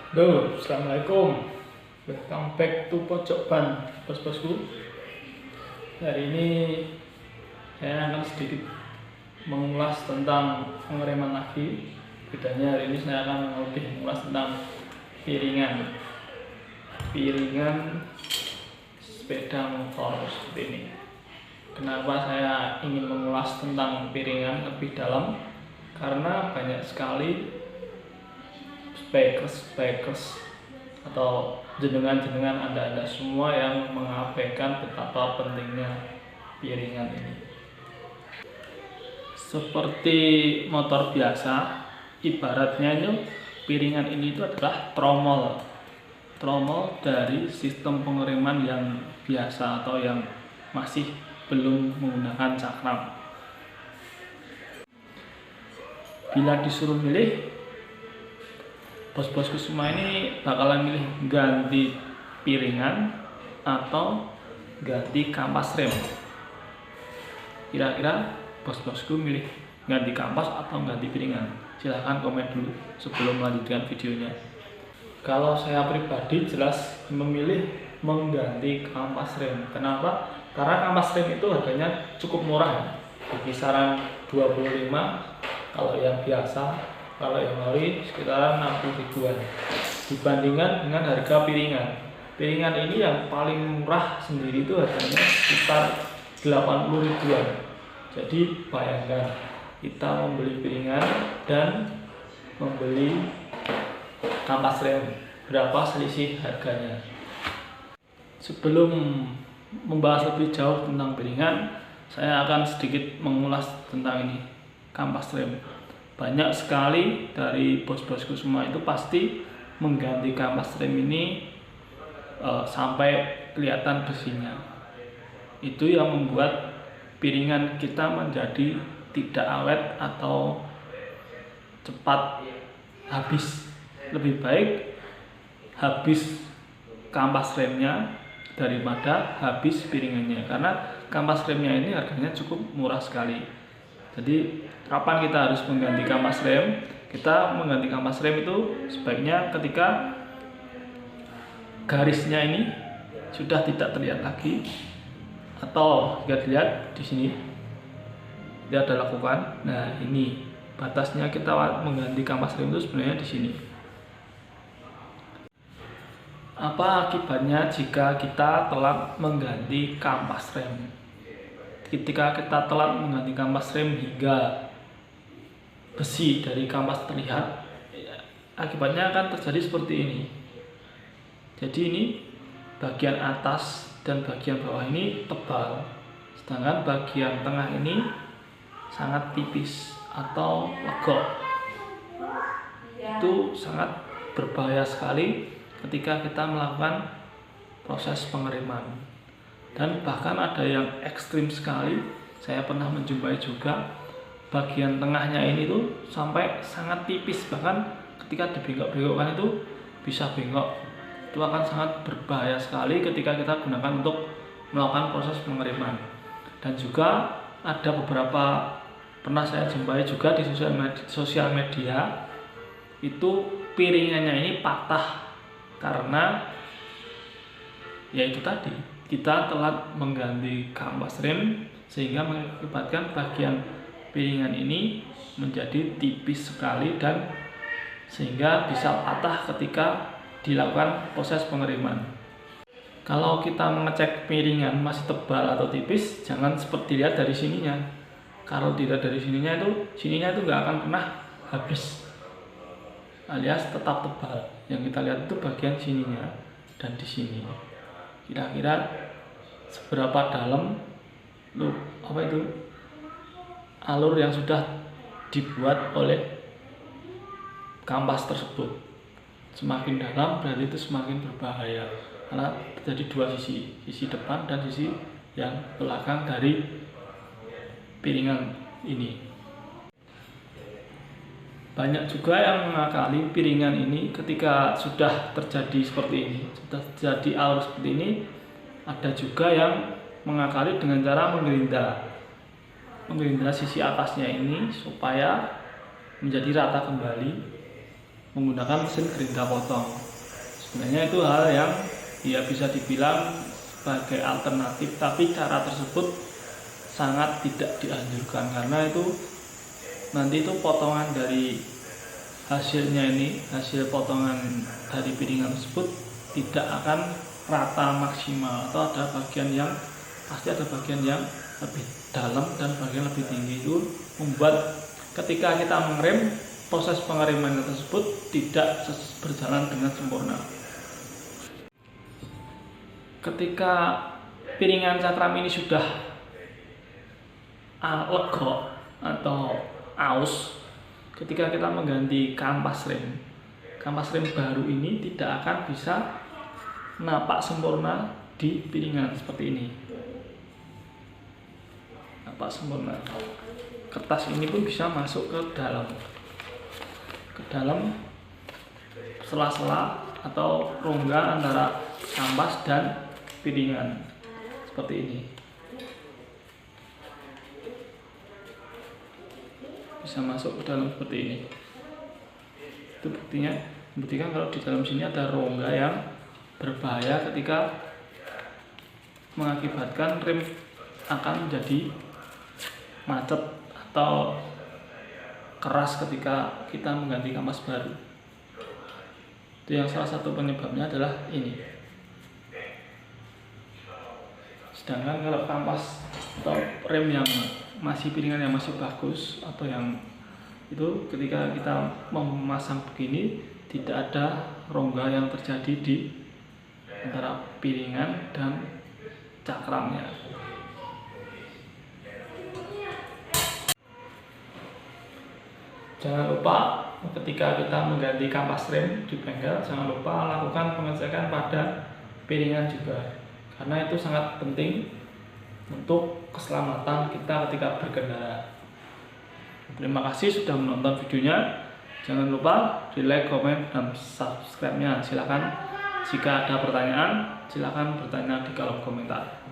Halo, assalamualaikum. Welcome back to Pojok Ban, bos-bosku. Hari ini saya akan sedikit mengulas tentang pengereman lagi. Bedanya hari ini saya akan lebih mengulas tentang piringan sepeda motor seperti ini. Kenapa saya ingin mengulas tentang piringan lebih dalam? Karena banyak sekali bikers atau jenengan anda semua yang mengabaikan betapa pentingnya piringan ini. Seperti motor biasa, ibaratnya itu piringan ini itu adalah tromol dari sistem pengereman yang biasa atau yang masih belum menggunakan cakram. Bila disuruh milih, bos-bosku semua ini bakalan milih ganti piringan atau ganti kampas rem. Kira-kira bos-bosku milih ganti kampas atau ganti piringan? Silahkan komen dulu sebelum melanjutkan videonya. Kalau saya pribadi jelas memilih mengganti kampas rem. Kenapa? Karena kampas rem itu harganya cukup murah, di kisaran 25 kalau yang biasa. Kalau yang ori sekitaran 60 ribuan dibandingkan dengan harga piringan. Piringan ini yang paling murah sendiri itu harganya sekitar 80 ribuan. Jadi bayangkan kita membeli piringan dan membeli kampas rem, berapa selisih harganya. Sebelum membahas lebih jauh tentang piringan, saya akan sedikit mengulas tentang ini, kampas rem. Banyak sekali dari bos-bosku semua itu pasti mengganti kampas rem ini sampai kelihatan besinya. Itu yang membuat piringan kita menjadi tidak awet atau cepat habis. Lebih baik habis kampas remnya daripada habis piringannya, karena kampas remnya ini harganya cukup murah sekali. Jadi kapan kita harus mengganti kampas rem? Kita mengganti kampas rem itu sebaiknya ketika garisnya ini sudah tidak terlihat lagi, atau jika dilihat di sini dia ada lekukan. Nah, ini batasnya kita mengganti kampas rem itu sebenarnya di sini. Apa akibatnya jika kita telat mengganti kampas rem? Ketika kita telat mengganti kampas rem hingga besi dari kampas terlihat, akibatnya akan terjadi seperti ini. Jadi ini bagian atas dan bagian bawah ini tebal, sedangkan bagian tengah ini sangat tipis atau legok. Itu sangat berbahaya sekali ketika kita melakukan proses pengereman. Dan bahkan ada yang ekstrim sekali, saya pernah menjumpai juga bagian tengahnya ini tuh sampai sangat tipis, bahkan ketika dibengkok-bengkokkan itu bisa bengkok. Itu akan sangat berbahaya sekali ketika kita gunakan untuk melakukan proses pengereman. Dan juga ada beberapa pernah saya jumpai juga di sosial media itu piringannya ini patah karena yaitu tadi kita telat mengganti kampas rem, sehingga mengakibatkan bagian piringan ini menjadi tipis sekali dan sehingga bisa patah ketika dilakukan proses pengereman. Kalau kita mengecek piringan masih tebal atau tipis, jangan seperti dilihat dari sininya. Kalau dilihat dari sininya itu nggak akan pernah habis, alias tetap tebal. Yang kita lihat itu bagian sininya dan di sini. Kira-kira seberapa dalam alur yang sudah dibuat oleh kampas tersebut. Semakin dalam berarti itu semakin berbahaya, karena terjadi dua sisi depan dan sisi yang belakang dari piringan ini. Banyak juga yang mengakali piringan ini ketika sudah terjadi seperti ini, sudah terjadi alur seperti ini. Ada juga yang mengakali dengan cara menggerindra sisi atasnya ini supaya menjadi rata kembali. menggunakan mesin gerinda potong. Sebenarnya itu hal yang ya bisa dibilang sebagai alternatif, tapi cara tersebut sangat tidak dianjurkan karena itu nanti itu potongan dari hasilnya ini, hasil potongan dari piringan tersebut tidak akan rata maksimal, atau ada bagian yang pasti ada bagian yang lebih dalam dan bagian lebih tinggi. Itu membuat ketika kita mengerem, proses pengeriman tersebut tidak berjalan dengan sempurna. Ketika piringan cakram ini sudah legok atau aus, ketika kita mengganti kampas rem baru ini tidak akan bisa napak sempurna di piringan seperti ini. Napak sempurna, kertas ini pun bisa masuk ke dalam sela-sela atau rongga antara kampas dan piringan seperti ini. Bisa masuk ke dalam seperti ini. Itu buktikan kalau di dalam sini ada rongga yang berbahaya ketika mengakibatkan rem akan menjadi macet atau keras ketika kita mengganti kampas baru. Itu yang salah satu penyebabnya adalah ini. Sedangkan kalau kampas atau rem yang masih piringan yang masih bagus atau yang itu ketika kita memasang begini tidak ada rongga yang terjadi di antara piringan dan cakramnya. Jangan lupa ketika kita mengganti kampas rem di bengkel, jangan lupa lakukan pengecekan pada piringan juga, karena itu sangat penting untuk keselamatan kita ketika berkendara. Terima kasih sudah menonton videonya. Jangan lupa di like, komen, dan subscribe-nya. Silakan jika ada pertanyaan, silakan bertanya di kolom komentar.